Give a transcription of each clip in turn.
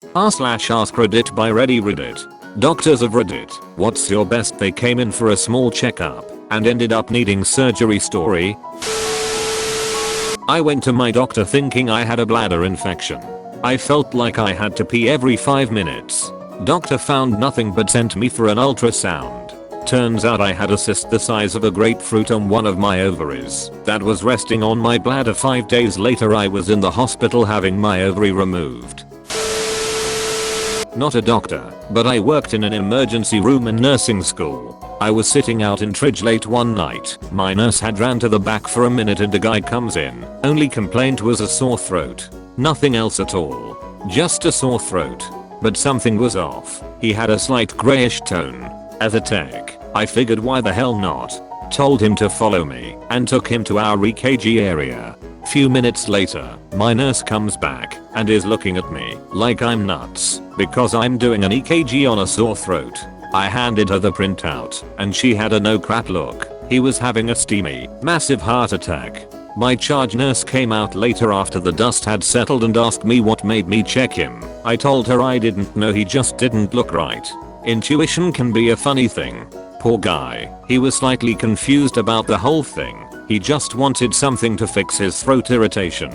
r/AskReddit by Reddit. Doctors of Reddit, what's your best? They came in for a small checkup and ended up needing surgery story. I went to my doctor thinking I had a bladder infection. I felt like I had to pee every 5 minutes. Doctor found nothing but sent me for an ultrasound. Turns out I had a cyst the size of a grapefruit on one of my ovaries that was resting on my bladder. 5 days later I was in the hospital having my ovary removed. Not a doctor, but I worked in an emergency room in nursing school. I was sitting out in Tridge late one night. My nurse had ran to the back for a minute and a guy comes in. Only complaint was a sore throat. Nothing else at all. Just a sore throat. But something was off. He had a slight grayish tone. As a tech, I figured why the hell not. Told him to follow me and took him to our EKG area. Few minutes later, my nurse comes back and is looking at me like I'm nuts because I'm doing an EKG on a sore throat. I handed her the printout and she had a no crap look. He was having a steamy, massive heart attack. My charge nurse came out later after the dust had settled and asked me what made me check him. I told her I didn't know, he just didn't look right. Intuition can be a funny thing. Poor guy, he was slightly confused about the whole thing. He just wanted something to fix his throat irritation.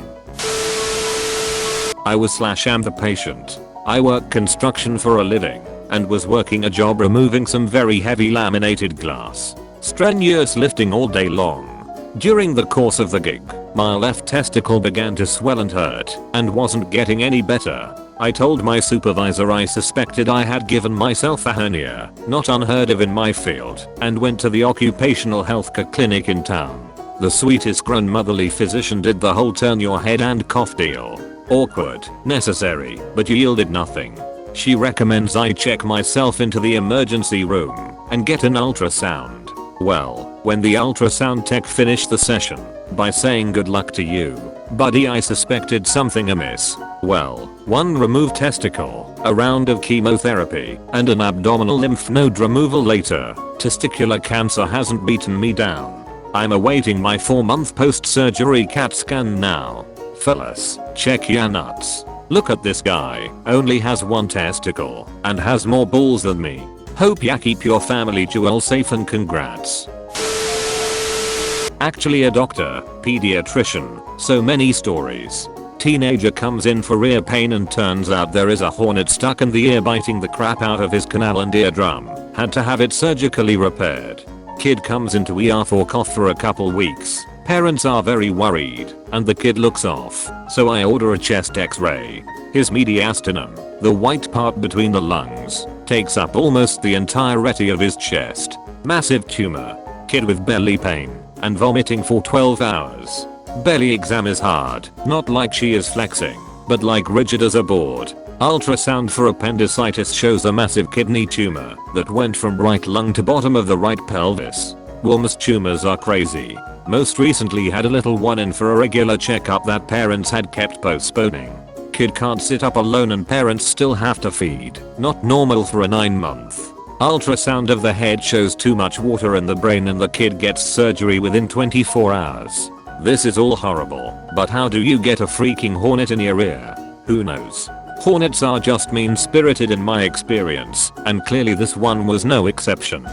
I am the patient. I work construction for a living and was working a job removing some very heavy laminated glass. Strenuous lifting all day long. During the course of the gig, my left testicle began to swell and hurt and wasn't getting any better. I told my supervisor I suspected I had given myself a hernia, not unheard of in my field, and went to the occupational healthcare clinic in town. The sweetest grown motherly physician did the whole turn your head and cough deal. Awkward, necessary, but yielded nothing. She recommends I check myself into the emergency room and get an ultrasound. Well, when the ultrasound tech finished the session by saying good luck to you, buddy, I suspected something amiss. Well, one removed testicle, a round of chemotherapy, and an abdominal lymph node removal later, testicular cancer hasn't beaten me down. I'm awaiting my 4-month post-surgery CAT scan now. Fellas, check ya nuts. Look at this guy, only has one testicle, and has more balls than me. Hope ya keep your family jewel safe and congrats. Actually a doctor, pediatrician, so many stories. Teenager comes in for ear pain and turns out there is a hornet stuck in the ear biting the crap out of his canal and eardrum. Had to have it surgically repaired. Kid comes into ER for cough for a couple weeks. Parents are very worried and the kid looks off, so I order a chest x-ray. His mediastinum, the white part between the lungs, takes up almost the entirety of his chest. Massive tumor. Kid with belly pain and vomiting for 12 hours. Belly exam is hard, not like she is flexing, but like rigid as a board. Ultrasound for appendicitis shows a massive kidney tumor that went from right lung to bottom of the right pelvis. Woman's tumors are crazy. Most recently had a little one in for a regular checkup that parents had kept postponing. Kid can't sit up alone and parents still have to feed. Not normal for a 9-month. Ultrasound of the head shows too much water in the brain and the kid gets surgery within 24 hours. This is all horrible, but how do you get a freaking hornet in your ear? Who knows? Hornets are just mean-spirited in my experience, and clearly this one was no exception.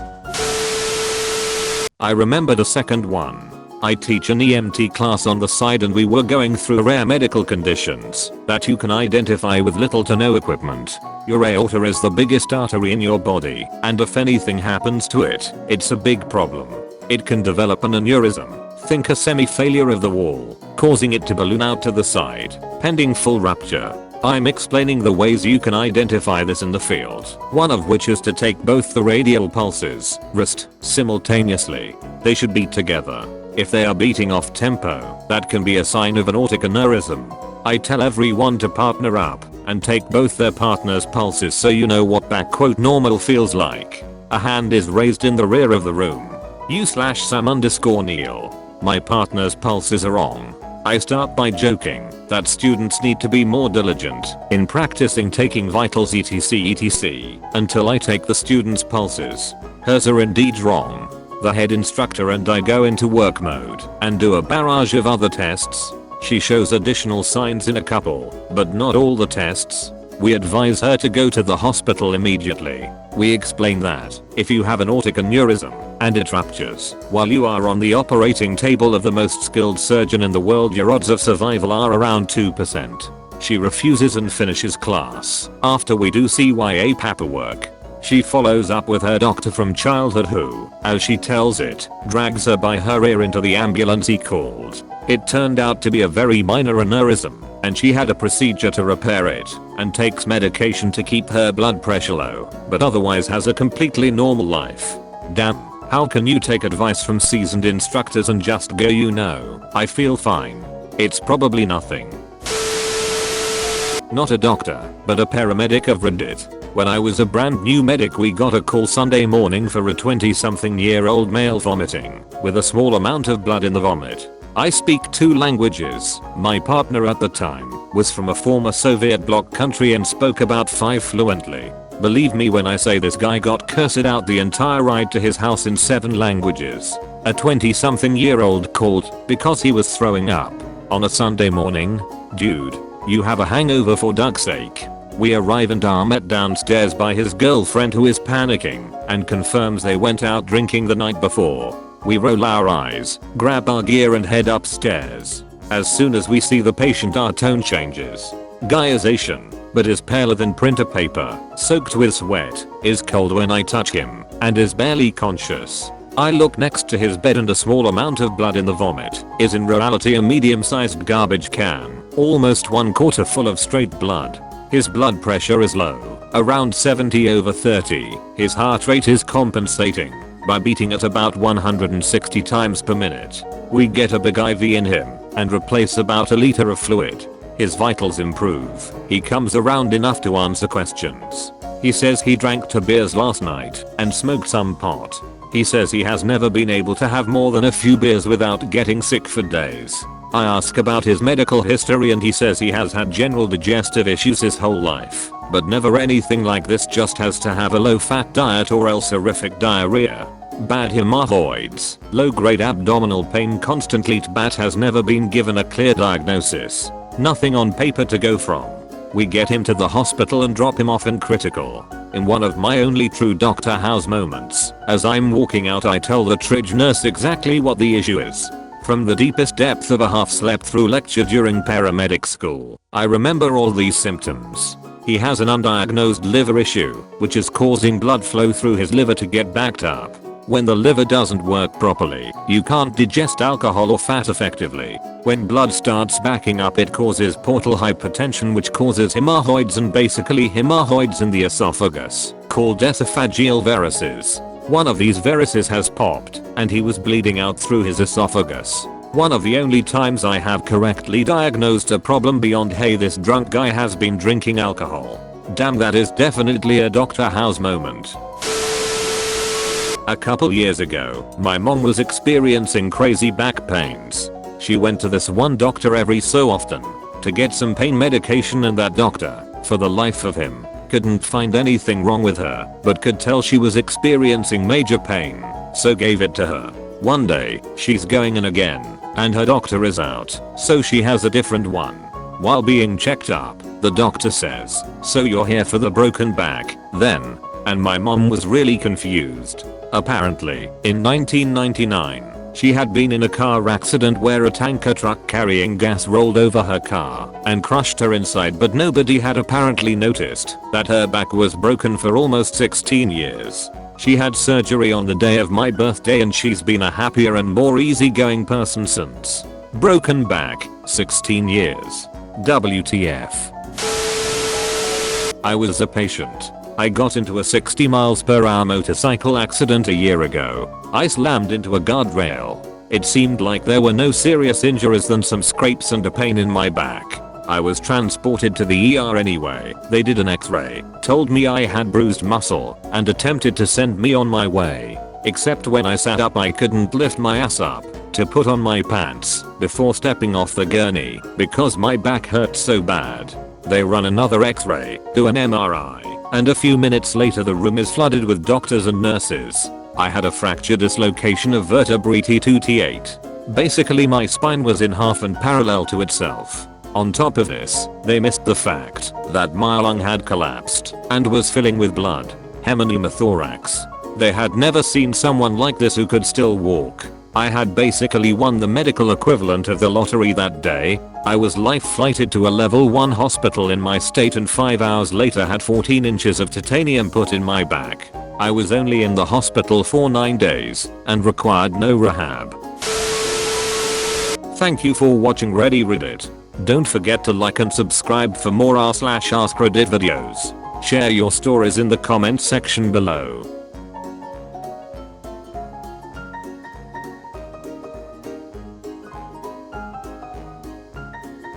I remember the second one. I teach an EMT class on the side and we were going through rare medical conditions that you can identify with little to no equipment. Your aorta is the biggest artery in your body, and if anything happens to it, it's a big problem. It can develop an aneurysm, think a semi-failure of the wall, causing it to balloon out to the side, pending full rupture. I'm explaining the ways you can identify this in the field, one of which is to take both the radial pulses, wrist, simultaneously. They should beat together. If they are beating off tempo, that can be a sign of an aortic aneurysm. I tell everyone to partner up and take both their partner's pulses so you know what "normal" feels like. A hand is raised in the rear of the room. You/Sam_Neil. My partner's pulses are on. I start by joking that students need to be more diligent in practicing taking vitals etc until I take the student's pulses. Hers are indeed wrong. The head instructor and I go into work mode and do a barrage of other tests. She shows additional signs in a couple, but not all the tests. We advise her to go to the hospital immediately. We explain that if you have an aortic aneurysm and it ruptures while you are on the operating table of the most skilled surgeon in the world, your odds of survival are around 2%. She refuses and finishes class. After we do CYA paperwork, she follows up with her doctor from childhood who, as she tells it, drags her by her ear into the ambulance he called. It turned out to be a very minor aneurysm, and she had a procedure to repair it, and takes medication to keep her blood pressure low, but otherwise has a completely normal life. Damn, how can you take advice from seasoned instructors and just go, you know, I feel fine. It's probably nothing. Not a doctor, but a paramedic of Reddit. When I was a brand new medic, we got a call Sunday morning for a 20-something-year-old male vomiting, with a small amount of blood in the vomit. I speak 2 languages. My partner at the time was from a former Soviet bloc country and spoke about 5 fluently. Believe me when I say this guy got cursed out the entire ride to his house in 7 languages. A 20-something-year-old called because he was throwing up. On a Sunday morning? Dude, you have a hangover for duck's sake. We arrive and are met downstairs by his girlfriend who is panicking and confirms they went out drinking the night before. We roll our eyes, grab our gear and head upstairs. As soon as we see the patient, our tone changes. Guy is Asian, but is paler than printer paper, soaked with sweat, is cold when I touch him, and is barely conscious. I look next to his bed and a small amount of blood in the vomit is in reality a medium-sized garbage can, almost 1/4 full of straight blood. His blood pressure is low, around 70/30. His heart rate is compensating by beating at about 160 times per minute. We get a big IV in him and replace about a liter of fluid. His vitals improve. He comes around enough to answer questions. He says he drank 2 beers last night and smoked some pot. He says he has never been able to have more than a few beers without getting sick for days. I ask about his medical history and he says he has had general digestive issues his whole life, but never anything like this, just has to have a low-fat diet or else horrific diarrhea, bad hemorrhoids, low-grade abdominal pain constantly, but has never been given a clear diagnosis. Nothing on paper to go from. We get him to the hospital and drop him off in critical. In one of my only true Dr. House moments, as I'm walking out, I tell the triage nurse exactly what the issue is. From the deepest depth of a half-slept-through lecture during paramedic school, I remember all these symptoms. He has an undiagnosed liver issue, which is causing blood flow through his liver to get backed up. When the liver doesn't work properly, you can't digest alcohol or fat effectively. When blood starts backing up, it causes portal hypertension, which causes hemorrhoids, and basically hemorrhoids in the esophagus, called esophageal varices. One of these varices has popped, and he was bleeding out through his esophagus. One of the only times I have correctly diagnosed a problem beyond, hey, this drunk guy has been drinking alcohol. Damn, that is definitely a Dr. House moment. A couple years ago, my mom was experiencing crazy back pains. She went to this one doctor every so often to get some pain medication, and that doctor, for the life of him, couldn't find anything wrong with her, but could tell she was experiencing major pain, so gave it to her. One day, she's going in again, and her doctor is out, so she has a different one. While being checked up, the doctor says, "So you're here for the broken back, then?" And my mom was really confused. Apparently, in 1999, she had been in a car accident where a tanker truck carrying gas rolled over her car and crushed her inside, but nobody had apparently noticed that her back was broken for almost 16 years. She had surgery on the day of my birthday, and she's been a happier and more easygoing person since. Broken back, 16 years. WTF. I was a patient. I got into a 60 miles per hour motorcycle accident a year ago. I slammed into a guardrail. It seemed like there were no serious injuries than some scrapes and a pain in my back. I was transported to the ER anyway. They did an x-ray, told me I had bruised muscle, and attempted to send me on my way. Except when I sat up, I couldn't lift my ass up to put on my pants before stepping off the gurney because my back hurt so bad. They run another x-ray, do an MRI, and a few minutes later the room is flooded with doctors and nurses. I had a fracture dislocation of vertebrae T2 T8. Basically my spine was in half and parallel to itself. On top of this, they missed the fact that my lung had collapsed and was filling with blood, hemopneumothorax. They had never seen someone like this who could still walk. I had basically won the medical equivalent of the lottery that day. I was life flighted to a level 1 hospital in my state and 5 hours later had 14 inches of titanium put in my back. I was only in the hospital for 9 days and required no rehab. Thank you for watching Reddit. Don't forget to like and subscribe for more r/AskReddit videos. Share your stories in the comment section below.